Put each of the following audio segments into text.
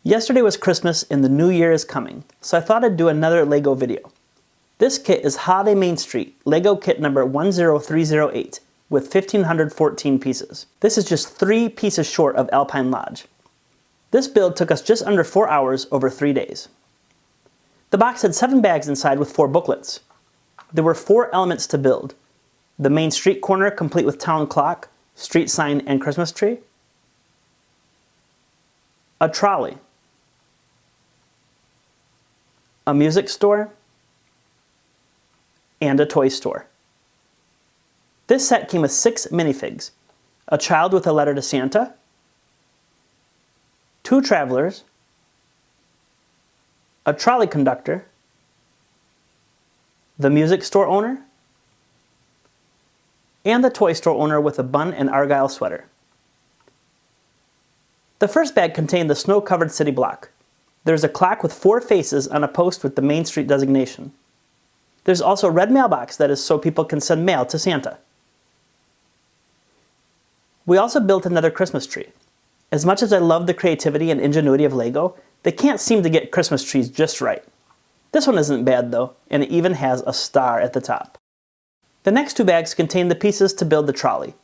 Yesterday was Christmas and the new year is coming, so I thought I'd do another LEGO video. This kit is Holiday Main Street, LEGO kit number 10308, with 1,514 pieces. This is just 3 pieces short of Alpine Lodge. This build took us just under 4 hours over 3 days. The box had 7 bags inside with 4 booklets. There were 4 elements to build. The main street corner complete with town clock, street sign, and Christmas tree. A trolley. A music store, and a toy store. This set came with 6 minifigs, a child with a letter to Santa, 2 travelers, a trolley conductor, the music store owner, and the toy store owner with a bun and argyle sweater. The first bag contained the snow-covered city block. There's a clock with 4 faces on a post with the Main Street designation. There's also a red mailbox that is so people can send mail to Santa. We also built another Christmas tree. As much as I love the creativity and ingenuity of LEGO, they can't seem to get Christmas trees just right. This one isn't bad though, and it even has a star at the top. The next 2 bags contain the pieces to build the trolley.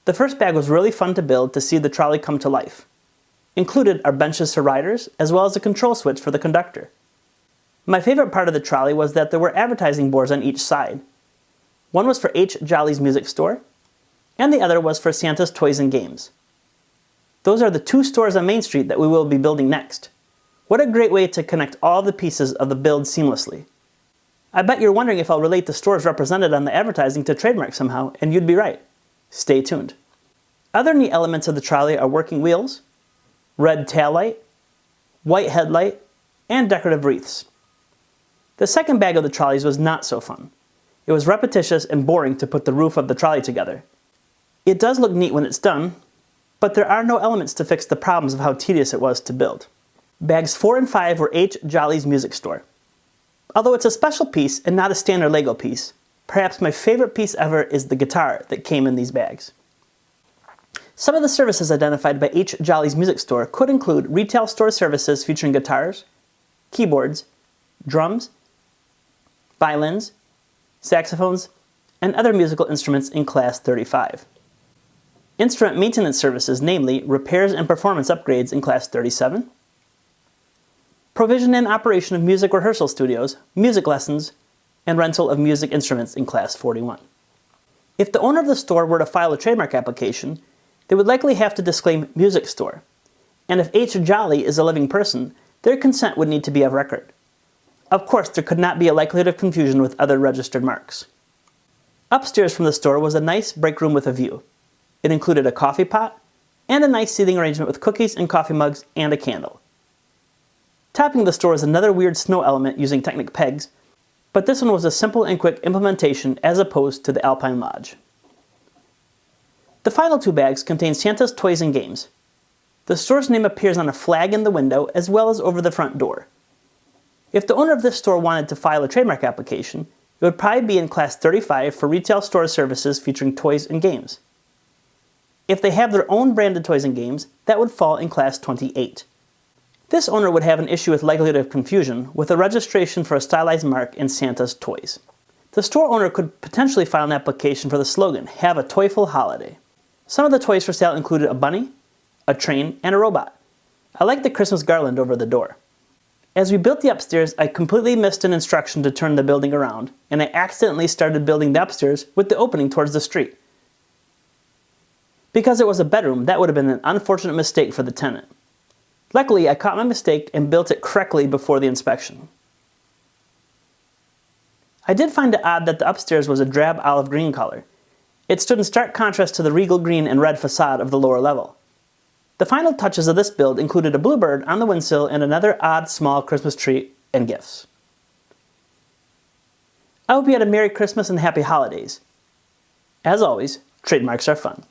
The first bag was really fun to build to see the trolley come to life. Included are benches for riders, as well as a control switch for the conductor. My favorite part of the trolley was that there were advertising boards on each side. One was for H. Jolly's music store, and the other was for Santa's Toys and Games. Those are the 2 stores on Main Street that we will be building next. What a great way to connect all the pieces of the build seamlessly. I bet you're wondering if I'll relate the stores represented on the advertising to Trademarks somehow, and you'd be right. Stay tuned. Other neat elements of the trolley are working wheels, red tail light, white headlight, and decorative wreaths. The second bag of the trolleys was not so fun. It was repetitious and boring to put the roof of the trolley together. It does look neat when it's done, but there are no elements to fix the problems of how tedious it was to build. Bags 4 and 5 were H. Jolly's music store. Although it's a special piece and not a standard LEGO piece, perhaps my favorite piece ever is the guitar that came in these bags. Some of the services identified by H. Jolly's music store could include retail store services featuring guitars, keyboards, drums, violins, saxophones, and other musical instruments in Class 35. Instrument maintenance services, namely repairs and performance upgrades in Class 37, provision and operation of music rehearsal studios, music lessons, and rental of music instruments in Class 41. If the owner of the store were to file a trademark application, they would likely have to disclaim music store, and if H. Jolly is a living person, their consent would need to be of record. Of course, there could not be a likelihood of confusion with other registered marks. Upstairs from the store was a nice break room with a view. It included a coffee pot, and a nice seating arrangement with cookies and coffee mugs and a candle. Topping the store is another weird snow element using Technic pegs, but this one was a simple and quick implementation as opposed to the Alpine Lodge. The final 2 bags contain Santa's Toys and Games. The store's name appears on a flag in the window as well as over the front door. If the owner of this store wanted to file a trademark application, it would probably be in Class 35 for retail store services featuring toys and games. If they have their own branded toys and games, that would fall in Class 28. This owner would have an issue with likelihood of confusion with a registration for a stylized mark in Santa's Toys. The store owner could potentially file an application for the slogan, "Have a Toyful Holiday." Some of the toys for sale included a bunny, a train, and a robot. I like the Christmas garland over the door. As we built the upstairs, I completely missed an instruction to turn the building around, and I accidentally started building the upstairs with the opening towards the street. Because it was a bedroom, that would have been an unfortunate mistake for the tenant. Luckily, I caught my mistake and built it correctly before the inspection. I did find it odd that the upstairs was a drab olive green color. It stood in stark contrast to the regal green and red facade of the lower level. The final touches of this build included a bluebird on the windsill and another odd small Christmas tree and gifts. I hope you had a Merry Christmas and Happy Holidays. As always, trademarks are fun.